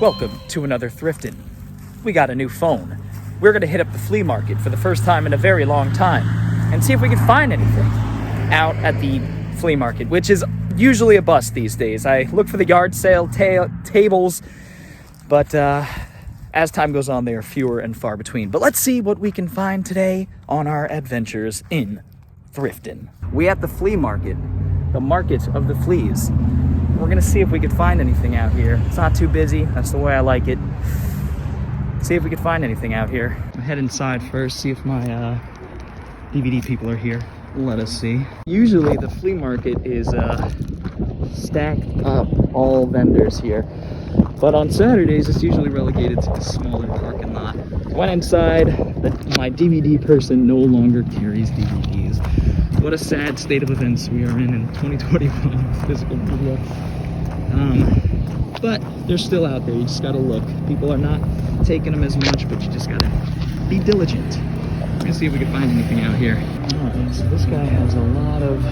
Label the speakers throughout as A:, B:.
A: Welcome to another Thriftin. We got a new phone. We're gonna hit up the flea market for the first time in a very long time and see if we can find anything out at the flea market, which is usually a bust these days. I look for the yard sale tables, but as time goes on, they are fewer and far between. But let's see what we can find today on our adventures in Thriftin. We at the flea market, the market of the fleas. We're gonna see if we could find anything out here. It's not too busy, that's the way I like it. See if we could find anything out here. I'll head inside first, see if my DVD people are here. Let us see. Usually the flea market is stacked up, all vendors here. But on Saturdays, it's usually relegated to the smaller parking lot. Went inside, my DVD person no longer carries DVDs. What a sad state of events we are in 2021 physical media. But they're still out there, you just gotta look. People are not taking them as much, but you just gotta be diligent. We're gonna see if we can find anything out here. Alright, so this guy has a lot of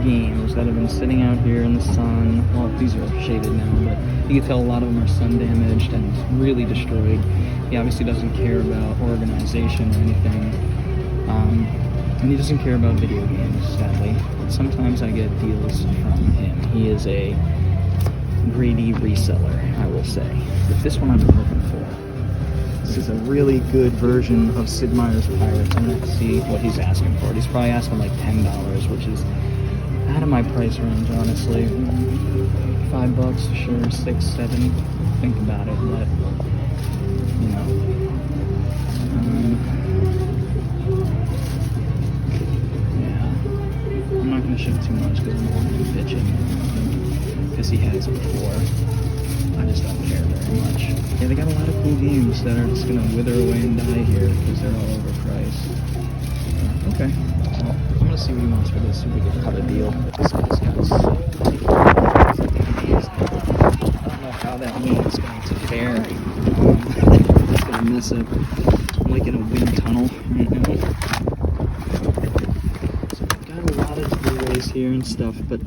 A: games that have been sitting out here in the sun. Well, these are shaded now, but you can tell a lot of them are sun damaged and really destroyed. He obviously doesn't care about organization or anything. And he doesn't care about video games, sadly. But sometimes I get deals from him. He is a greedy reseller, I will say. But this one I've been looking for. This is a really good version of Sid Meier's Pirates. I'm gonna see what he's asking for it. He's probably asking like $10, which is out of my price range, honestly. $5, sure, 6, 7. Think about it, but you know. I'm not gonna ship too much because I don't want him bitching. Because he has it before. I just don't care very much. Yeah, they got a lot of cool games that are just gonna wither away and die here because they're all overpriced. Okay. Well, I'm gonna see what he wants for this, so we can cut a deal. This guy's got so many DVDs. I don't know how that means going to fare. It's gonna mess up. I'm like in a wind tunnel right now. So I've got a lot of blu-rays here and stuff, but the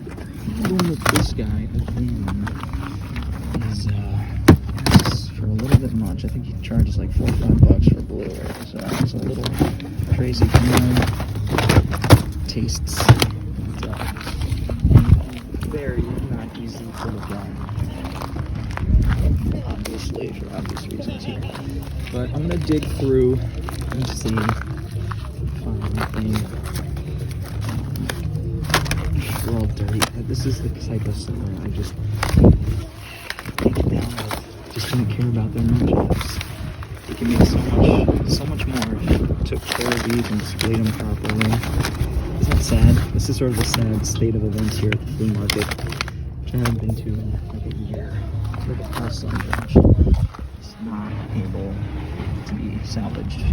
A: problem with this guy again is it's for a little bit much. I think he charges like $4 or $5 for Blu-ray, so it's a little crazy for my tastes. Very not easy to look at, obviously, for obvious reasons here. But I'm gonna dig through and see if I find anything. They're all dirty. This is the type of seller I just can't get down with. Just don't care about their merchandise. You can make so much more if you took care of these and displayed them properly. Isn't that sad? This is sort of the sad state of events here at the flea market, which I haven't been to in like a year. Look at how sun damaged. It's not able to be salvaged.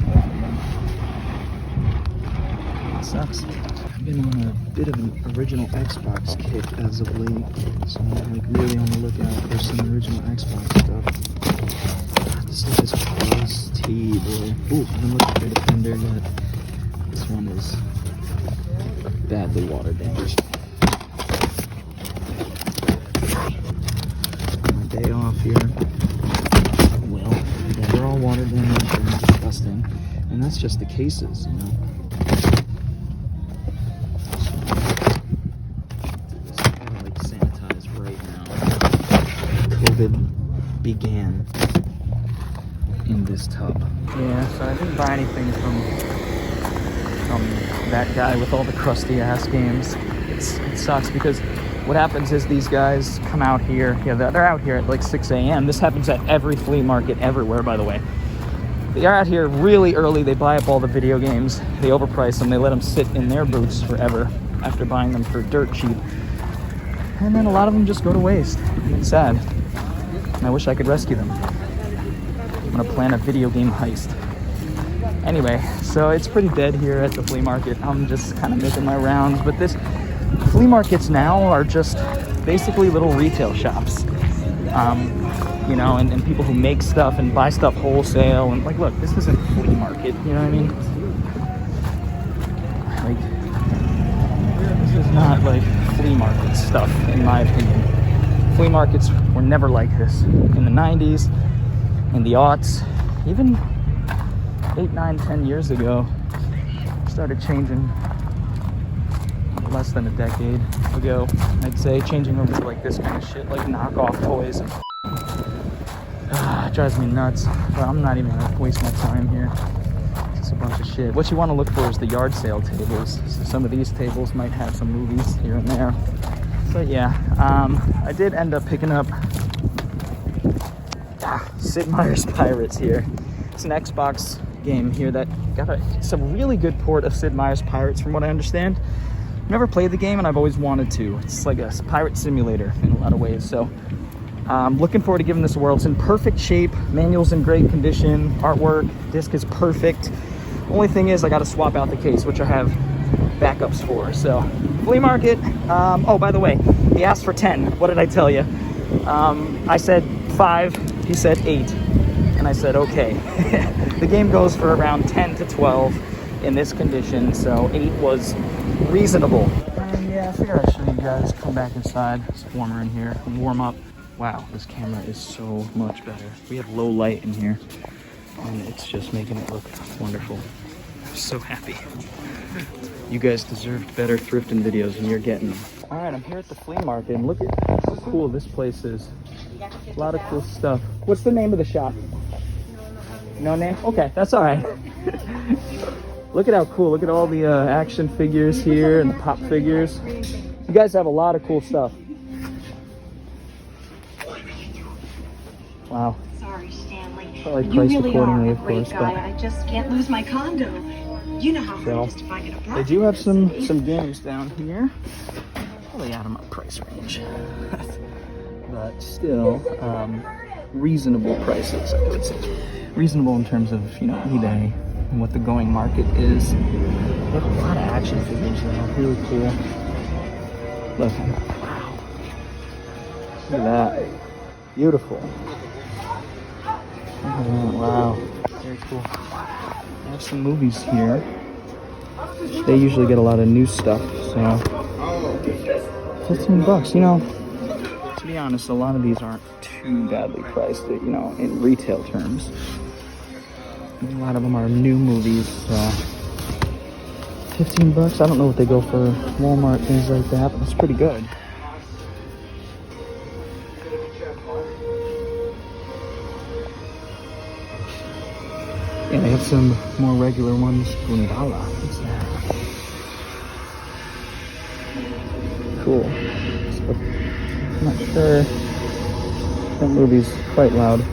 A: It sucks. I've been on a bit of an original Xbox kick as of late, so I'm like really on the lookout for some original Xbox stuff. This stuff is crusty, boy. Ooh, I've been looking for Defender, but this one is badly water damaged. My day off here. Well, yeah, they're all water damaged and disgusting, and that's just the cases, you know. Began in this tub. Yeah, so I didn't buy anything from that guy with all the crusty ass games. It sucks because what happens is these guys come out here. Yeah, they're out here at like 6 a.m. This happens at every flea market everywhere, by the way. They are out here really early. They buy up all the video games. They overprice them. They let them sit in their booths forever after buying them for dirt cheap. And then a lot of them just go to waste. It's sad. I wish I could rescue them. I'm gonna plan a video game heist. Anyway, so it's pretty dead here at the flea market. I'm just kind of making my rounds, but this flea markets now are just basically little retail shops. You know, and people who make stuff and buy stuff wholesale, and like, look, this isn't a flea market, you know what I mean? Like, this is not like flea market stuff, in my opinion. Flea markets were never like this. In the 90s, in the aughts, even 8, 9, 10 years ago, started changing less than a decade ago, I'd say, changing over to like this kind of shit, like knockoff toys. And it drives me nuts, but I'm not even gonna waste my time here. It's just a bunch of shit. What you want to look for is the yard sale tables. So some of these tables might have some movies here and there. But yeah, I did end up picking up Sid Meier's Pirates here. It's an Xbox game here that got it's a really good port of Sid Meier's Pirates from what I understand. I've never played the game and I've always wanted to. It's like a pirate simulator in a lot of ways, so I'm looking forward to giving this a whirl. It's in perfect shape, manual's in great condition, artwork, disc is perfect. Only thing is I got to swap out the case, which I have backups for. So flea market. Oh, by the way, he asked for 10. What did I tell you? I said 5, he said 8, and I said okay. The game goes for around 10 to 12 in this condition, so 8 was reasonable. And yeah, I figured I'd show you guys. Come back inside. It's warmer in here. And warm up. Wow, this camera is so much better. We have low light in here, and it's just making it look wonderful. I'm so happy. You guys deserved better thrifting videos, and you're getting them. All right, I'm here at the flea market, and look at how cool this place is. A lot of cool stuff. What's the name of the shop? No name? Okay, that's all right. Look at how cool. Look at all the action figures here and the pop figures. You guys have a lot of cool stuff. Wow.
B: Sorry, Stanley.
A: Probably
B: You
A: priced
B: really
A: accordingly,
B: are a
A: of
B: great
A: course,
B: guy.
A: but
B: I just can't lose my condo. You know how hard
A: So,
B: it is to find an
A: they
B: apartment.
A: do have some games down here. Probably out of my price range. But still, reasonable prices, I would say. Reasonable in terms of, you know, eBay and what the going market is. They have a lot of action figures though, really cool. Look, wow. Look at that. Beautiful. Look at that, wow. Very cool. They have some movies here. They usually get a lot of new stuff, so $15, you know. To be honest, a lot of these aren't too badly priced, you know, in retail terms. A lot of them are new movies, so $15. I don't know what they go for Walmart, things like that, but it's pretty good. Yeah, they have some more regular ones. Gundala, what's that? Cool. So, I'm not sure. That movie's quite loud.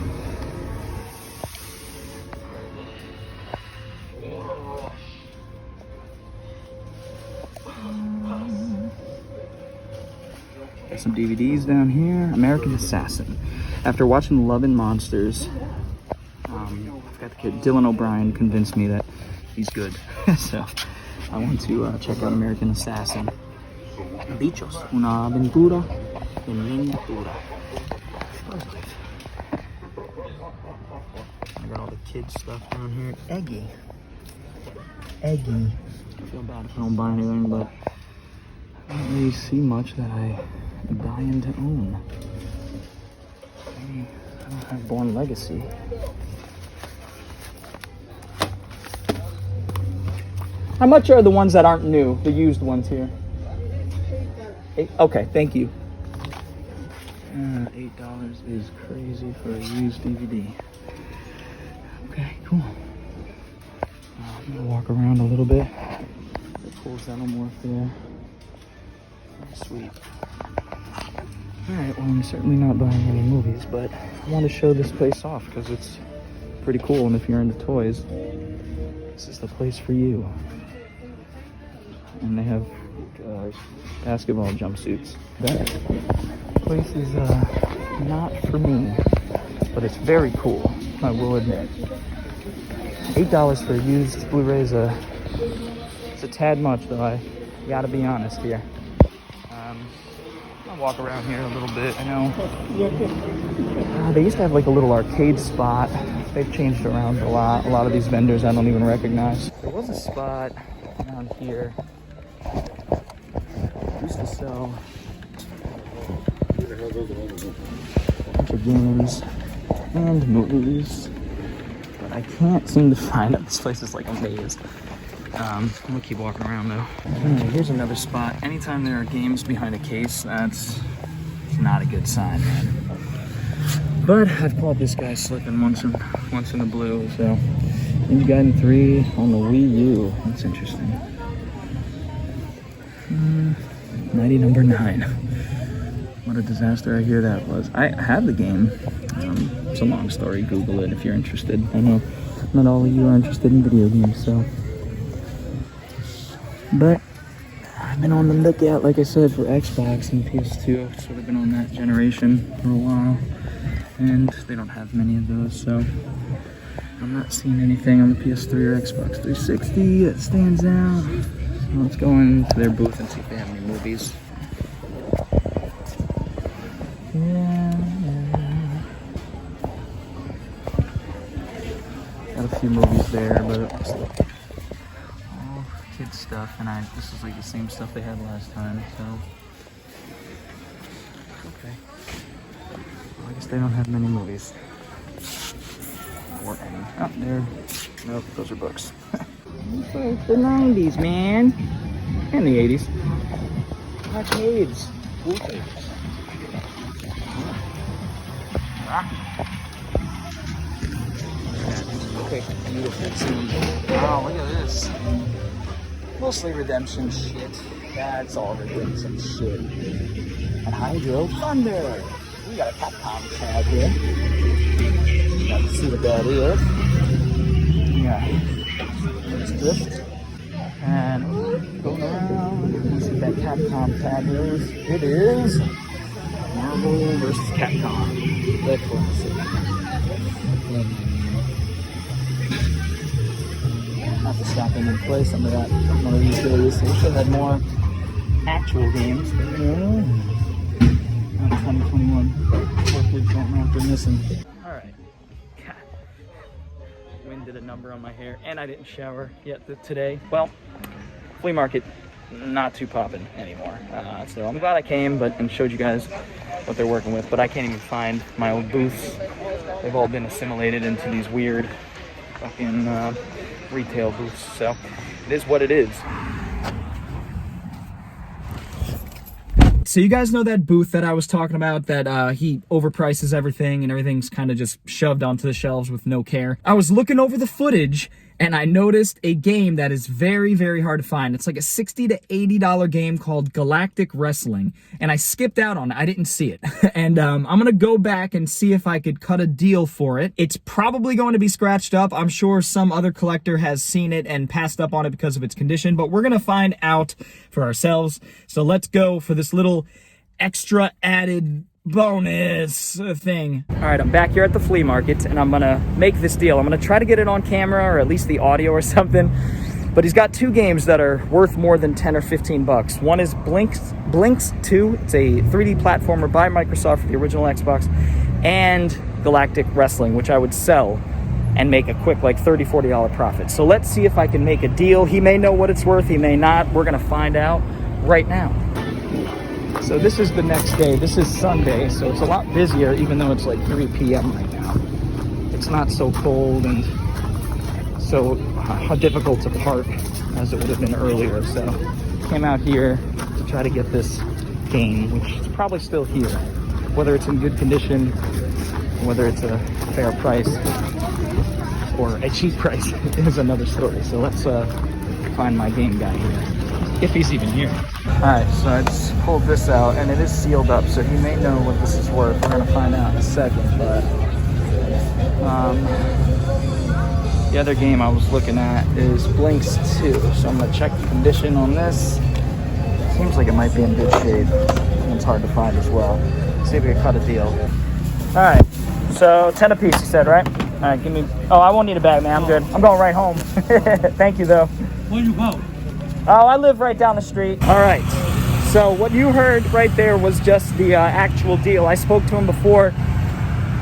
A: Got some DVDs down here. American Assassin. After watching Love and Monsters, I've got the kid Dylan O'Brien convinced me that he's good. So I want to check out American Assassin. Bichos, una aventura en miniatura. I got all the kids stuff down here. Eggy. I feel bad if I don't buy anything, but I don't really see much that I am dying to own. Maybe I don't have Born Legacy. How much are the ones that aren't new, the used ones here? Okay, thank you. $8 is crazy for a used DVD. Okay, cool. I'm gonna walk around a little bit. The cool xenomorph there. Sweet. Alright, well, I'm certainly not buying any movies, but I want to show this place off because it's pretty cool, and if you're into toys, this is the place for you. And they have basketball jumpsuits. That place is not for me, but it's very cool, I will admit. $8 for a used Blu-ray is it's a tad much, though. I gotta be honest here. I'll walk around here a little bit. I know they used to have like a little arcade spot. They've changed around a lot. A lot of these vendors I don't even recognize. There was a spot down here. Used to sell bunch of games and movies. But I can't seem to find it. This place is like a maze. I'm gonna keep walking around though. Alright, here's another spot. Anytime there are games behind a case, that's not a good sign, man. But I've caught this guy slipping once in the blue, so Ninja Gaiden 3 on the Wii U. That's interesting. Mighty number 9. What a disaster I hear that was. I have the game. It's a long story. Google it if you're interested. I know not all of you are interested in video games, so. But I've been on the lookout, like I said, for Xbox and PS2. I've sort of been on that generation for a while. And they don't have many of those, so I'm not seeing anything on the PS3 or Xbox 360 that stands out. So let's go into their booth and see if they have any movies. Yeah. Got a few movies there, but it looks like all kids stuff, and this is like the same stuff they had last time, so okay. I guess they don't have many movies. Or any. Oh, there. Nope, those are books. It's like the 90s, man. And the 80s. Arcades. Cool tables. Quick, beautiful scene. Wow, look at this. Mostly redemption shit. That's all redemption shit. And Hydro Thunder. We got a Capcom tab here. Got to see what that is. Yeah. Let's drift. And going around. Let's see what that Capcom tab is. It is Marvel vs. Capcom. Let's see. Have to stop in and play some of that one of these days. We should have more actual games. 2021. Hopefully don't know what they're missing. Alright. Wind did a number on my hair, and I didn't shower yet today. Well, flea market, not too popping anymore. So I'm glad I came and showed you guys what they're working with, but I can't even find my old booths. They've all been assimilated into these weird fucking retail booths, so it is what it is. So you guys know that booth that I was talking about, that he overprices everything and everything's kind of just shoved onto the shelves with no care? I was looking over the footage and I noticed a game that is very, very hard to find. It's like a $60 to $80 game called Galactic Wrestling, and I skipped out on it. I didn't see it. And I'm gonna go back and see if I could cut a deal for it. It's probably going to be scratched up. I'm sure some other collector has seen it and passed up on it because of its condition, but we're gonna find out for ourselves. So let's go for this little extra added bonus thing. All right, I'm back here at the flea market and I'm gonna make this deal. I'm gonna try to get it on camera, or at least the audio or something. But he's got two games that are worth more than 10 or 15 bucks. One is Blinks 2. It's a 3D platformer by Microsoft for the original Xbox, and Galactic Wrestling, which I would sell and make a quick like $30, $40 profit. So let's see if I can make a deal. He may know what it's worth, he may not. We're gonna find out right now. So this is the next day. This is Sunday, so it's a lot busier, even though it's like 3 p.m. right now. It's not so cold and so difficult to park as it would have been earlier. So came out here to try to get this game, which is probably still here. Whether it's in good condition, whether it's a fair price or a cheap price is another story. So let's find my game guy here, if he's even here. Alright, so I just pulled this out, and it is sealed up, so he may know what this is worth. We're going to find out in a second, but the other game I was looking at is Blinks 2, so I'm going to check the condition on this. Seems like it might be in good shape, and it's hard to find as well. See if we can cut a deal. Alright, so 10 a piece, you said, right? Alright, give me... Oh, I won't need a bag, man. I'm good. I'm going right home. Thank you, though.
C: Where you go?
A: Oh, I live right down the street. All right, so what you heard right there was just the actual deal. I spoke to him before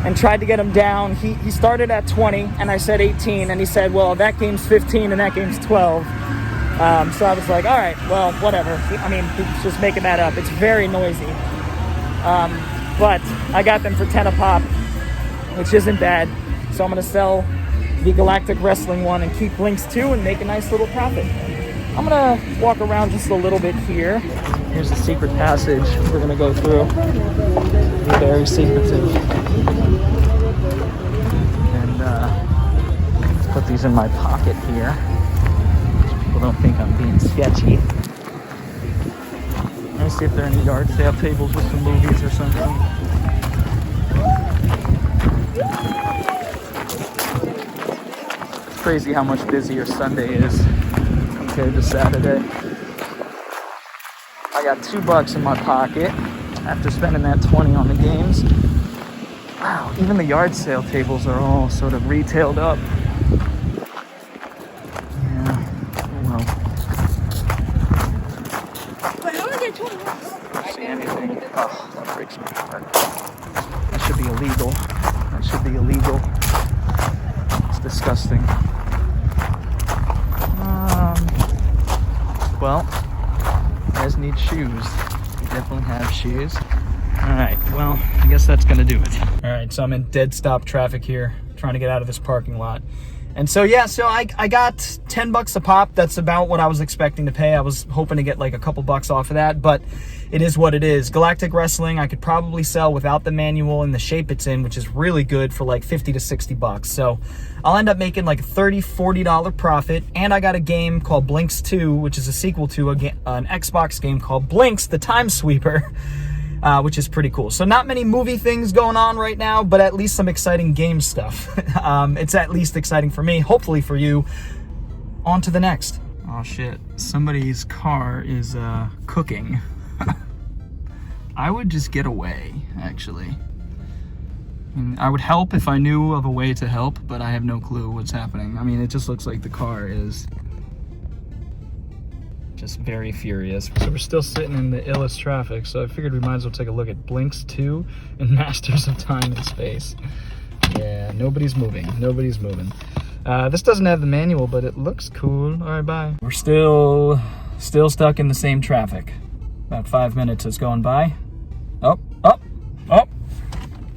A: and tried to get him down. He started at 20, and I said 18, and he said, well, that game's 15 and that game's 12. So I was like, all right, well, whatever. I mean, he's just making that up. It's very noisy. but I got them for 10 a pop, which isn't bad. So I'm gonna sell the Galactic Wrestling one and keep Blinks 2 and make a nice little profit. I'm gonna walk around just a little bit here. Here's the secret passage we're gonna go through. Very secretive. And let's put these in my pocket here, so people don't think I'm being sketchy. Let me see if there are any yard sale tables with some movies or something. It's crazy how much busier Sunday is compared to Saturday. I got $2 in my pocket after spending that 20 on the games. Wow, even the yard sale tables are all sort of retailed up. Yeah, well. See anything? Oh, that breaks my heart. That should be illegal. That should be illegal. It's disgusting. Well, you guys need shoes. You definitely have shoes. Alright, well, I guess that's gonna do it. Alright, so I'm in dead stop traffic here, trying to get out of this parking lot. And so yeah, so I got $10 a pop. That's about what I was expecting to pay. I was hoping to get like a couple bucks off of that, but it is what it is. Galactic Wrestling, I could probably sell without the manual and the shape it's in, which is really good, for like 50 to 60 bucks. So I'll end up making like a $30, $40 profit. And I got a game called Blinks 2, which is a sequel to an Xbox game called Blinks, the Time Sweeper. Which is pretty cool. So not many movie things going on right now, but at least some exciting game stuff. It's at least exciting for me, hopefully for you. On to the next. Oh shit, somebody's car is cooking. I would just get away, actually. I would help if I knew of a way to help, but I have no clue what's happening. I mean, it just looks like the car is just very furious. So we're still sitting in the illest traffic, so I figured we might as well take a look at Blinks 2 and Masters of Time and Space. Yeah, nobody's moving. Nobody's moving. This doesn't have the manual, but it looks cool. All right, bye. We're still stuck in the same traffic. About 5 minutes has gone by. Oh,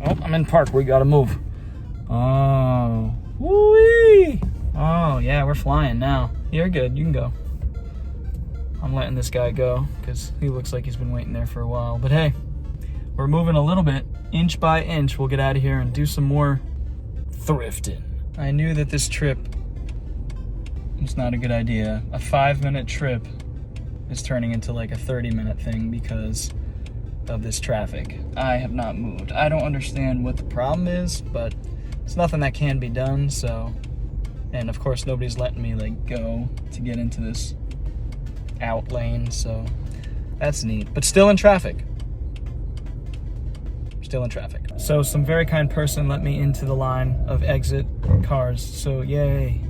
A: I'm in park. We gotta move. Oh, woo-wee. Oh, yeah, we're flying now. You're good. You can go. I'm letting this guy go because he looks like he's been waiting there for a while. But hey, we're moving a little bit, inch by inch. We'll get out of here and do some more thrifting. I knew that this trip was not a good idea. A 5-minute trip is turning into like a 30-minute thing because of this traffic. I have not moved. I don't understand what the problem is, but it's nothing that can be done. So, and of course nobody's letting me like go to get into this out lane, so that's neat, but still in traffic. So some very kind person let me into the line of exit cars, so yay.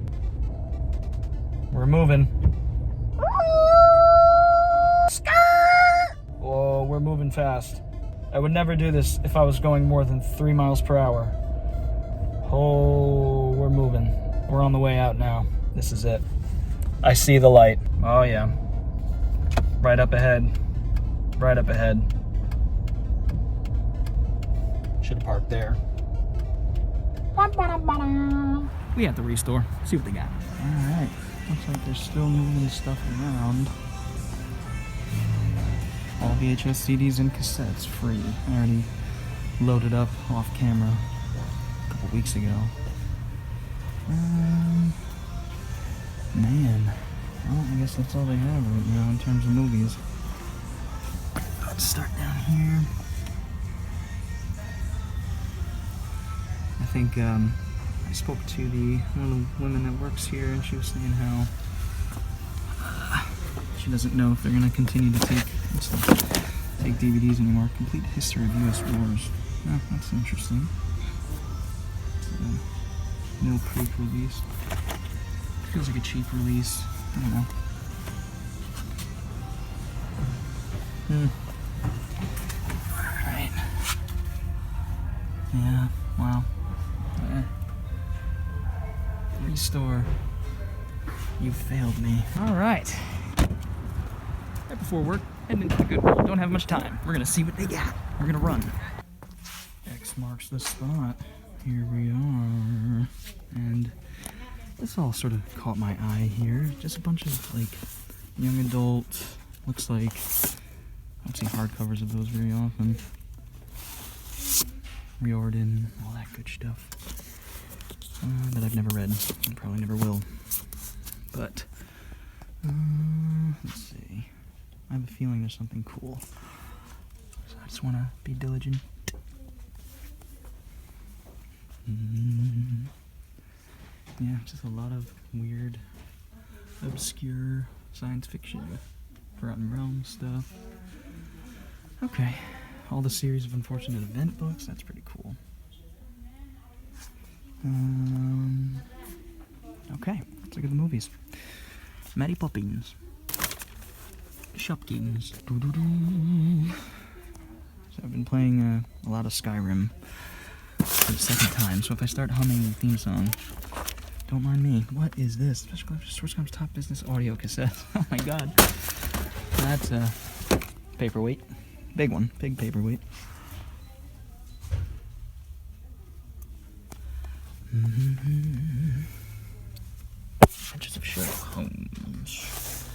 A: We're moving. Oh, we're moving fast. I would never do this if I was going more than 3 miles per hour. Oh, we're moving. We're on the way out now. This is it. I see the light. Oh yeah. Right up ahead. Right up ahead. Should have parked there. We at the restore. See what they got. Alright. Looks like they're still moving stuff around. All VHS CDs and cassettes free. I already loaded up off camera a couple weeks ago. Man. Well, I guess that's all they have right now in terms of movies. Let's start down here. I think I spoke to one of the women that works here, and she was saying how she doesn't know if they're going to continue to take DVDs anymore. Complete History of U.S. Wars. Oh, that's interesting. No pre-release. Feels like a cheap release. I don't know. Alright. Yeah, wow. Restore. You failed me. Alright. Right before work, heading into the Goodwill. Don't have much time. We're gonna see what they got. We're gonna run. this marks the spot. Here we are. And this all sort of caught my eye here. Just a bunch of like young adult, looks like, I don't see hardcovers of those very often. Riordan, all that good stuff. That I've never read, and probably never will. But, let's see. I have a feeling there's something cool. So I just want to be diligent. Yeah, just a lot of weird, obscure science fiction with Forgotten Realms stuff. Okay, all the series of Unfortunate Event books, that's pretty cool. Okay, let's look at the movies. Mary Poppins. Shopkins. So I've been playing a lot of Skyrim for the second time, so if I start humming the theme song, don't mind me. What is this? Schwarzkopf's Top Business Audio Cassette. Oh my god. That's a paperweight. Big one. Big paperweight. Adventures of Sherlock Holmes.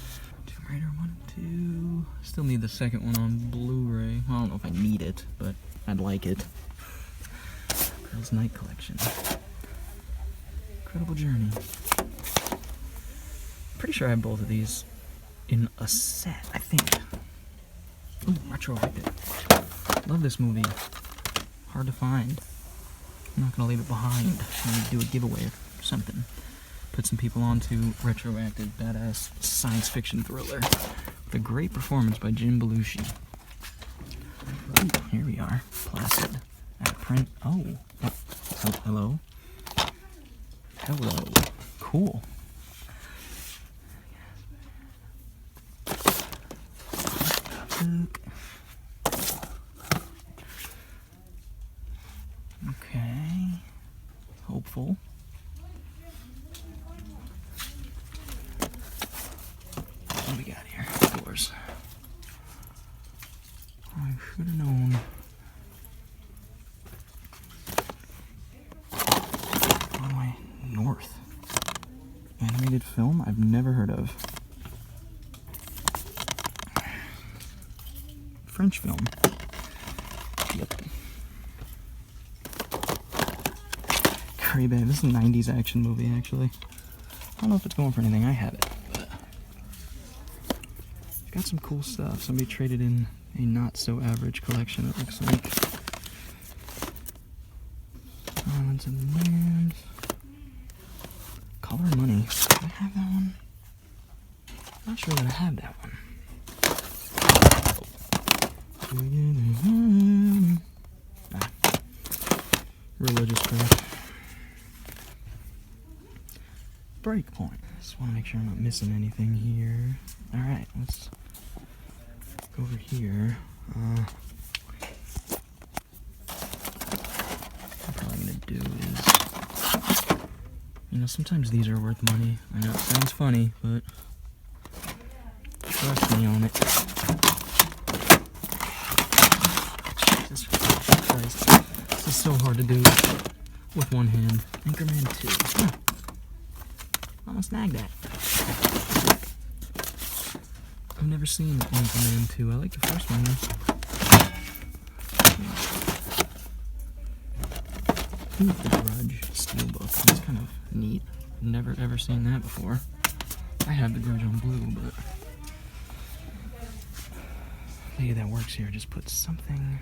A: Tomb Raider 1 and 2. Still need the second one on Blu-ray. Well, I don't know if I need it, but I'd like it. Girls' Night Collection. Incredible Journey. Pretty sure I have both of these in a set, I think. Ooh, retroactive. Love this movie. Hard to find. I'm not gonna leave it behind. I'm gonna do a giveaway or something. Put some people onto retroactive, badass science fiction thriller with a great performance by Jim Belushi. Ooh, here we are. Placid. Out of print. Oh. Hello. Hello. Cool. Okay. Hopeful. What do we got here? Doors. I should have known. Broadway North. Animated film I've never heard of. French film. Yep. Curry Babe. This is a 90s action movie, actually. I don't know if it's going for anything. I have it, but it's got some cool stuff. Somebody traded in a not-so-average collection, it looks like. Islands and Lands. Color and Money. Do I have that one? I'm not sure that I have that one. Religious crap. Breakpoint. Just want to make sure I'm not missing anything here. Alright, let's go over here. What I'm probably going to do is, you know, sometimes these are worth money. I know it sounds funny, but trust me on it. Jesus Christ. This is so hard to do with one hand. Anchorman 2. Huh. Almost snagged that. I've never seen Anchorman 2. I like the first one though. Ooh, The Grudge Steelbook. That's kind of neat. Never ever seen that before. I have The Grudge on Blue, but maybe that works here. Just put something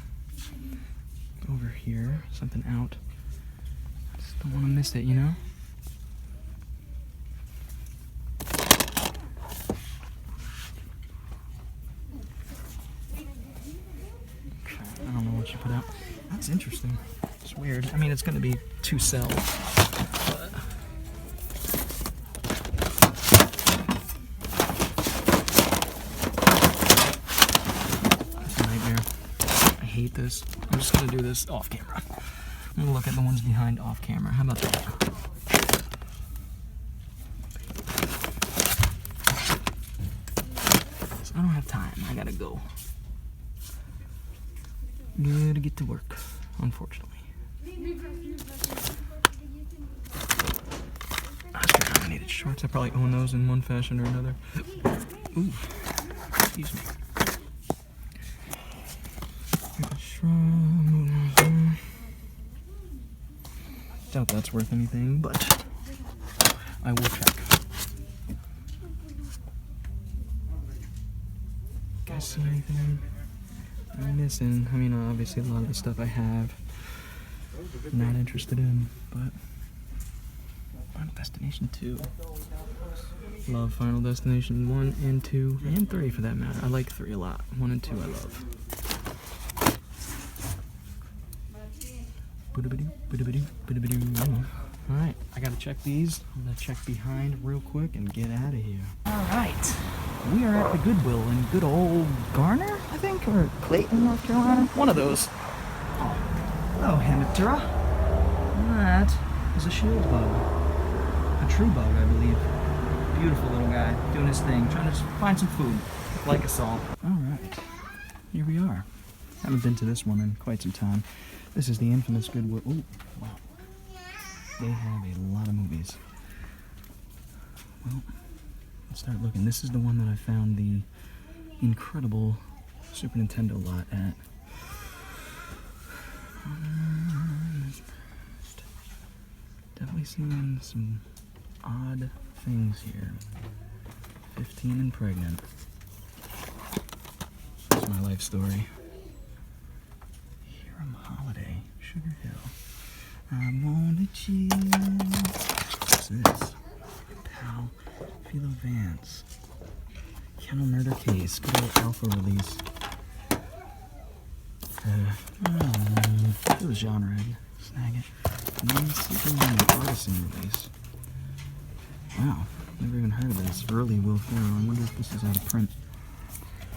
A: over here, something out. I just don't want to miss it, you know? Okay, I don't know what you put out. That's interesting. It's weird. I mean, it's going to be to sell, but it's a nightmare. I hate this. I'm just going to do this off camera. I'm going to look at the ones behind off camera. How about that? So I don't have time. I gotta go. Gotta get to work, unfortunately.
C: Oscar-nominated shorts. I probably own those in one fashion or another. Ooh, excuse me. Doubt that's worth anything, but I will check. Guys see anything I'm missing? I mean, obviously a lot of the stuff I have, I'm not interested in, but Final Destination 2. Love Final Destination 1 and 2 and 3 for that matter. I like 3 a lot. 1 and 2 I love. Alright, I gotta check these. I'm gonna check behind real quick and get out of here. Alright, we are at the Goodwill in good old Garner, I think, or Clayton, North Carolina. One of those. Oh, hello, Hemiptera. That is a shield bug. A true bug, I believe. Beautiful little guy, doing his thing, trying to find some food, like us all. Alright, here we are. Haven't been to this one in quite some time. This is the infamous Goodwill. Oh, wow. They have a lot of movies. Well, let's start looking. This is the one that I found the incredible Super Nintendo lot at. Definitely seeing some odd things here. 15 and pregnant. That's my life story. Holiday, Sugar Hill. I wanna chill. What's this? Pal, Philo Vance. Kennel Murder Case. Good old alpha release. It was genre. Snag it. Main Superman Artisan release. Wow, never even heard of this. Early Will Ferrell. I wonder if this is out of print.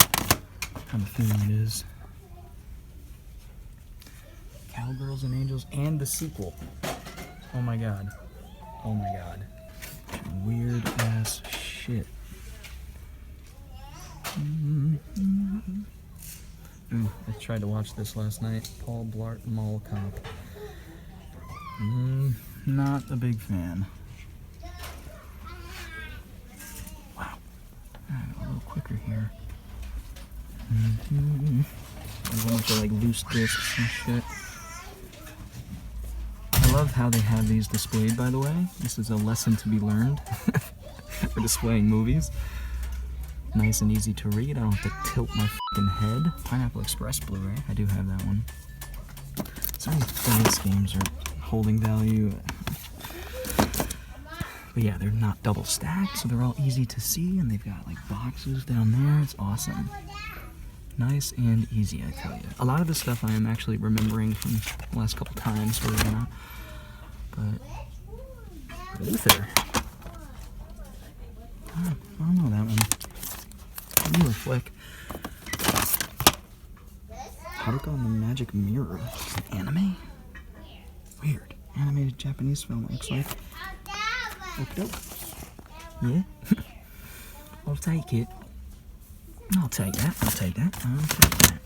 C: I have a feeling it is. Cowgirls and Angels and the sequel. Oh my god. Oh my god. Weird ass shit. Ooh, I tried to watch this last night. Paul Blart Mall Cop. Not a big fan. Wow. Alright, a little quicker here. There's a bunch of like loose discs and shit. I love how they have these displayed, by the way. This is a lesson to be learned for displaying movies. Nice and easy to read. I don't have to tilt my f***ing head. Pineapple Express Blu-ray. I do have that one. Some of these dance games are holding value. But yeah, they're not double stacked, so they're all easy to see, and they've got like boxes down there. It's awesome. Nice and easy, I tell you. A lot of the stuff I am actually remembering from the last couple times, believe it or not. But Luther. I don't know that one. Newer flick. Haruka and the Magic Mirror. Anime? Weird. Animated Japanese film, looks like. Okay. Yeah. I'll take it. I'll take that. I'll take that. I'll take that.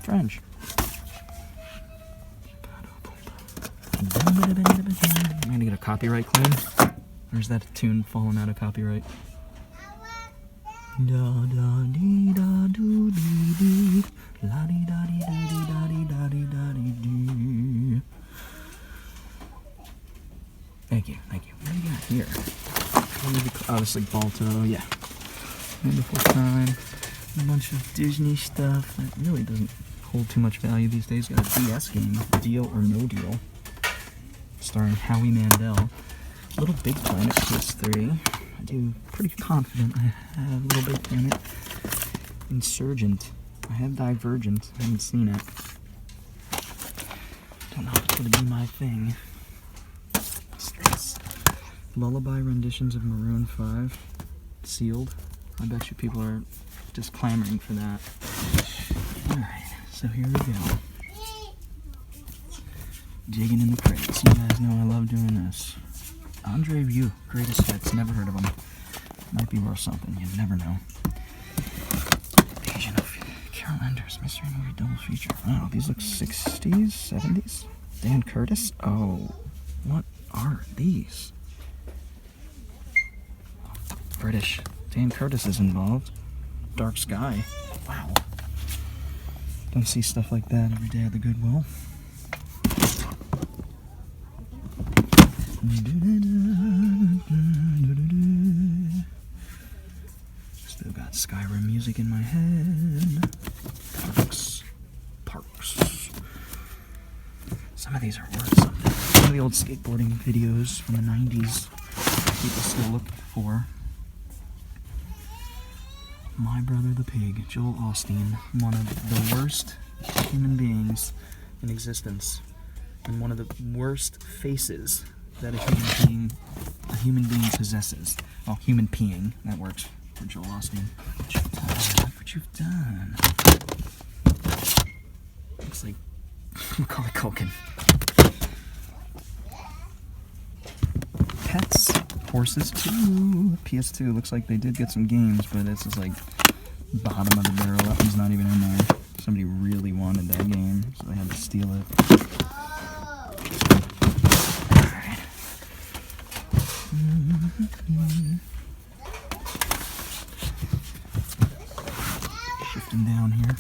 C: French. I'm gonna get a copyright claim. Or is that a tune falling out of copyright? Da da dee da doo dee dee. La dee da dee doo dee da dee da dee da dee dee. Thank you, thank you. What do you got here? Obviously Balto, yeah. Wonderful Time. A bunch of Disney stuff that really doesn't hold too much value these days. Got a DS game, Deal or No Deal, starring Howie Mandel. Little Big Planet PS3. I do pretty confident I have Little Big Planet. Insurgent. I have Divergent. I haven't seen it. Don't know if it's gonna be my thing. What's this? Lullaby renditions of Maroon 5. Sealed. I bet you people are just clamoring for that. Alright, so here we go. Jigging in the crates. You guys know I love doing this. Andre Rieu, Greatest Hits. Never heard of him. Might be worth something. You never know. Invasion of Carol Enders, mystery movie double feature. Wow, these look 60s, 70s. Dan Curtis? Oh, what are these? British. Dan Curtis is involved. Dark Sky. Wow. Don't see stuff like that every day at the Goodwill. Still got Skyrim music in my head. Parks. Some of these are worth something. Some of the old skateboarding videos from the 90s people still look for. My Brother the Pig, Joel Osteen, one of the worst human beings in existence, and one of the worst faces that a human being possesses. Well, human peeing, that works for Joel Osteen. Look what you've done. Looks like Macaulay Culkin. Pets, Horses 2, PS2. Looks like they did get some games, but this is like bottom of the barrel. That one's not even in there. Somebody really wanted that game, so they had to steal it. Alright. Shifting down here.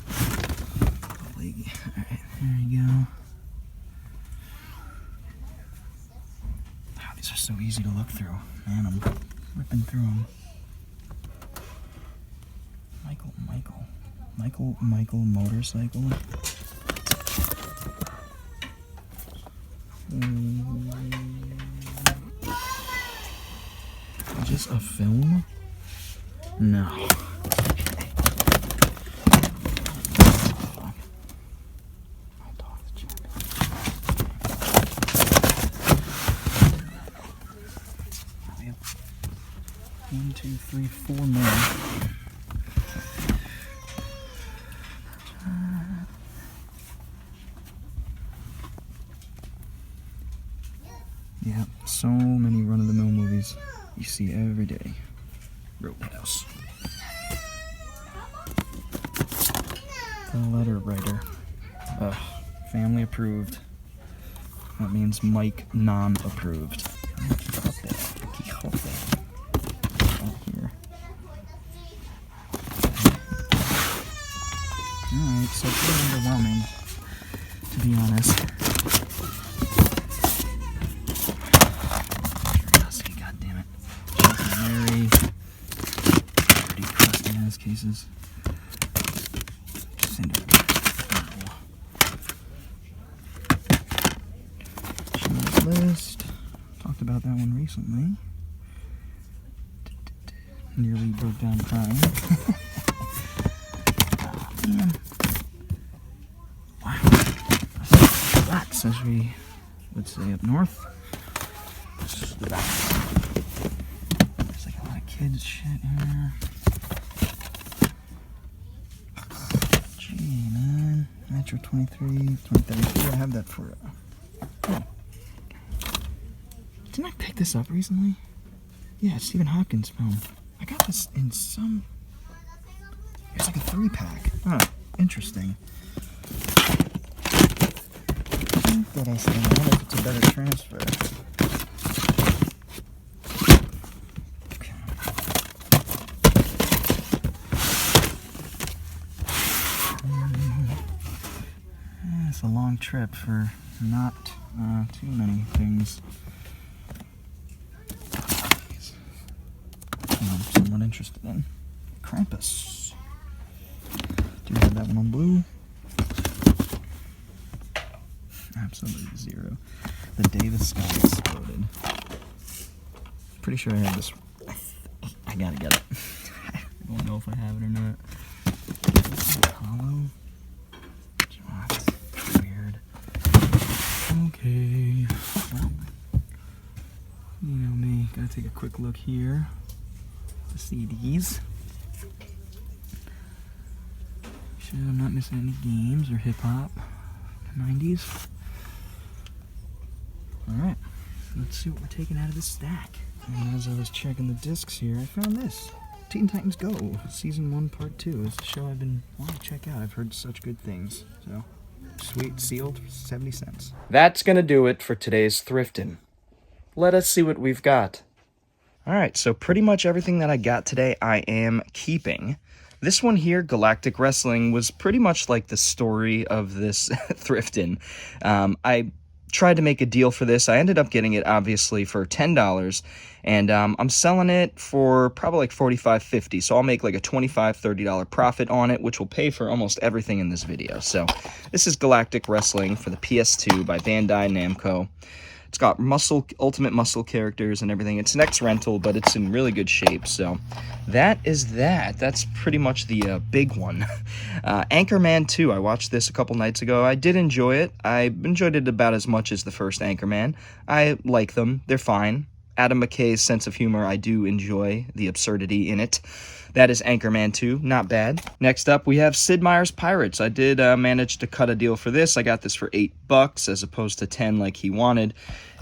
C: Alright, there you go. Wow, these are so easy to look through. Man, I'm ripping through them. Michael motorcycle. Just a film? No. One, two, three, four more. Yeah, so many run-of-the-mill movies you see every day. Roadhouse. The Letter Writer. Family approved. That means Mike non-approved. Here. Alright, so pretty underwhelming, to be honest. Curiosity, goddammit. Very pretty crusty ass cases. Schindler's List. Talked about that one recently. Nearly broke down crying. Oh, man. Wow. Flats, as we would say up north. This is the back. There's like a lot of kids' shit here. Gee, man. Metro 23, 2033. I have that for. Oh. Didn't I pick this up recently? Yeah, Stephen Hopkins film. I got this in some. It's like a 3-pack. Huh, interesting. I think that I said, I wonder if it's a better transfer. Okay. It's a long trip for not too many things. I'm somewhat interested in. Krampus. Do you have that one on blue? Absolutely zero. The Day the Sky Exploded. Pretty sure I have this. I gotta get it. I don't know if I have it or not. Is it hollow? What? Weird. Okay. Well, you know me. Gotta take a quick look here. The CDs. Sure I'm not missing any games or hip-hop. 90s. Alright, let's see what we're taking out of this stack. And as I was checking the discs here, I found this. Teen Titans Go! Season 1, Part 2 is a show I've been wanting to check out. I've heard such good things. So, sweet, sealed, 70 cents.
A: That's gonna do it for today's Thriftin'. Let us see what we've got.
C: Alright, so pretty much everything that I got today I am keeping. This one here, Galactic Wrestling, was pretty much like the story of this Thriftin'. I tried to make a deal for this. I ended up getting it, obviously, for $10, and I'm selling it for probably like $45-50, so I'll make like a $25-30 profit on it, which will pay for almost everything in this video. So, this is Galactic Wrestling for the PS2 by Bandai Namco. It's got Ultimate Muscle characters and everything. It's an ex-rental, but it's in really good shape, so that is that. That's pretty much the big one. Anchorman 2, I watched this a couple nights ago. I did enjoy it. I enjoyed it about as much as the first Anchorman. I like them. They're fine. Adam McKay's sense of humor, I do enjoy the absurdity in it. That is Anchorman 2, not bad. Next up, we have Sid Meier's Pirates. I did manage to cut a deal for this. I got this for $8 as opposed to 10 like he wanted.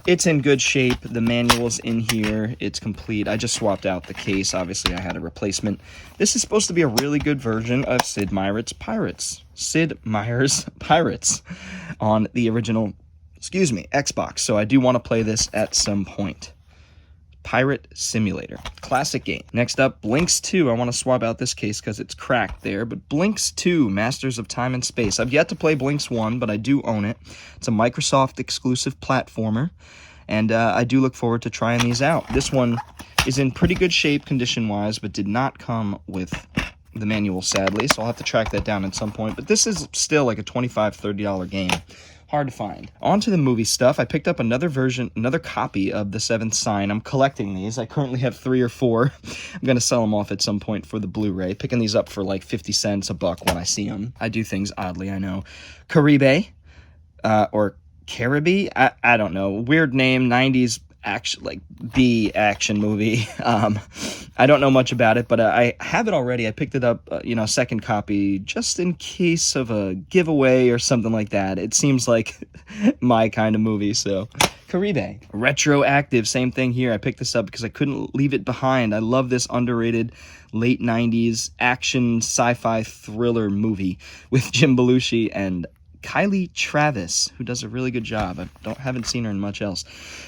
C: It's in good shape. The manual's in here. It's complete. I just swapped out the case. Obviously, I had a replacement. This is supposed to be a really good version of Sid Meier's Pirates. Sid Meier's Pirates on the original, Xbox. So I do want to play this at some point. Pirate Simulator. Classic game. Next up, Blinks 2. I want to swap out this case because it's cracked there, but Blinks 2, Masters of Time and Space. I've yet to play Blinks 1, but I do own it. It's a Microsoft exclusive platformer, and I do look forward to trying these out. This one is in pretty good shape condition-wise, but did not come with the manual, sadly, so I'll have to track that down at some point, but this is still like a $25-30 game. Hard to find. On to the movie stuff. I picked up another copy of The Seventh Sign. I'm collecting these. I currently have 3 or 4. I'm going to sell them off at some point for the Blu-ray. Picking these up for like 50 cents, a buck when I see them. I do things oddly, I know. Caribe, or Caribe? I don't know. Weird name, 90s action, like B action movie. I don't know much about it, but I have it already. I picked it up, second copy, just in case of a giveaway or something like that. It seems like my kind of movie, so. Caribe. Retroactive, same thing here. I picked this up because I couldn't leave it behind. I love this underrated late 90s action sci-fi thriller movie with Jim Belushi and Kylie Travis, who does a really good job. I haven't seen her in much else.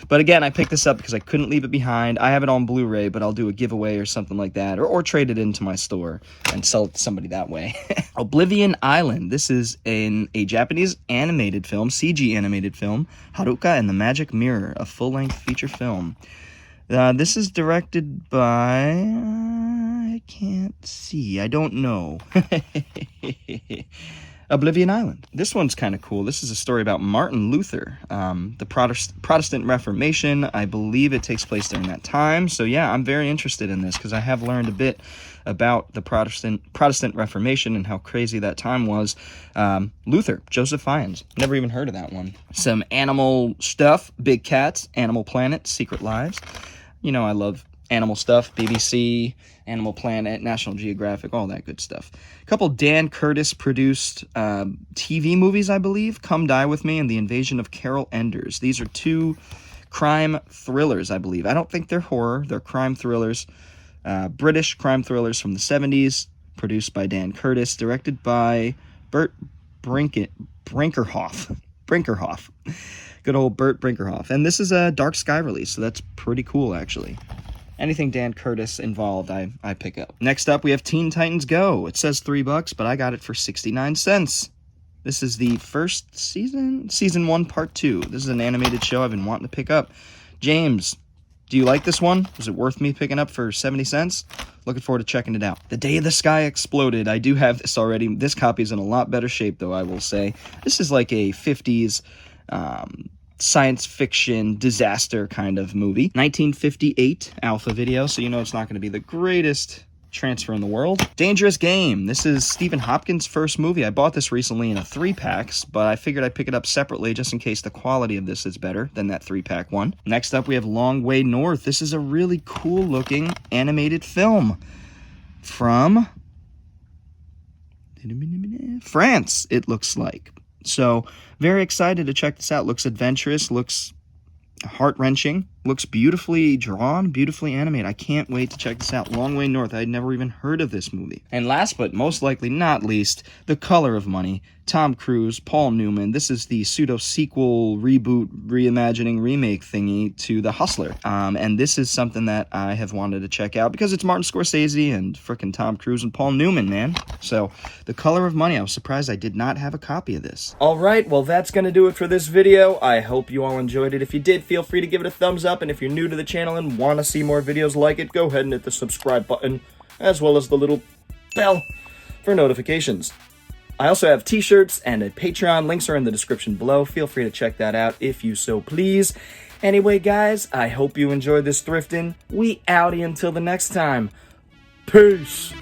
C: But again, I picked this up because I couldn't leave it behind. I have it on Blu-ray, but I'll do a giveaway or something like that, or trade it into my store and sell it to somebody that way. Oblivion Island. This is a Japanese animated film, CG animated film, Haruka and the Magic Mirror, a full-length feature film. This is directed by... I can't see. I don't know. Oblivion Island. This one's kind of cool. This is a story about Martin Luther, the Protestant Reformation. I believe it takes place during that time. So yeah, I'm very interested in this because I have learned a bit about the Protestant Reformation and how crazy that time was. Luther, Joseph Fiennes. Never even heard of that one. Some animal stuff. Big Cats, Animal Planet, Secret Lives. I love animal stuff. BBC, Animal Planet, National Geographic, all that good stuff. A couple Dan Curtis produced TV movies, I believe. Come Die With Me and The Invasion of Carol Enders. These are 2 crime thrillers, I believe. I don't think they're horror. They're crime thrillers. British crime thrillers from the 70s, produced by Dan Curtis, directed by Burt Brinkerhoff. Good old Burt Brinkerhoff. And this is a Dark Sky release, so that's pretty cool, actually. Anything Dan Curtis involved, I pick up. Next up, we have Teen Titans Go. It says $3, but I got it for 69 cents. This is the first season 1, part 2. This is an animated show I've been wanting to pick up. James, do you like this one? Was it worth me picking up for 70 cents? Looking forward to checking it out. The Day the Sky Exploded. I do have this already. This copy is in a lot better shape, though, I will say. This is like a 50s... science fiction disaster kind of movie. 1958 Alpha Video, so it's not going to be the greatest transfer in the world. Dangerous Game. This is Stephen Hopkins' first movie. I bought this recently in a 3-packs, but I figured I'd pick it up separately just in case the quality of this is better than that 3-pack one. Next up, we have Long Way North. This is a really cool looking animated film from France, it looks like. So, very excited to check this out. Looks adventurous, looks heart-wrenching. Looks beautifully drawn, beautifully animated. I can't wait to check this out. Long Way North. I'd never even heard of this movie. And last but most likely not least, The Color of Money. Tom Cruise, Paul Newman. This is the pseudo-sequel, reboot, reimagining, remake thingy to The Hustler. And this is something that I have wanted to check out because it's Martin Scorsese and frickin' Tom Cruise and Paul Newman, man. So, The Color of Money. I was surprised I did not have a copy of this.
A: Alright, well that's gonna do it for this video. I hope you all enjoyed it. If you did, feel free to give it a thumbs up, and if you're new to the channel and want to see more videos like it, go ahead and hit the subscribe button, as well as the little bell for notifications. I also have t-shirts and a Patreon. Links are in the description below. Feel free to check that out if you so please. Anyway, guys, I hope you enjoyed this thrifting. We outie until the next time. Peace!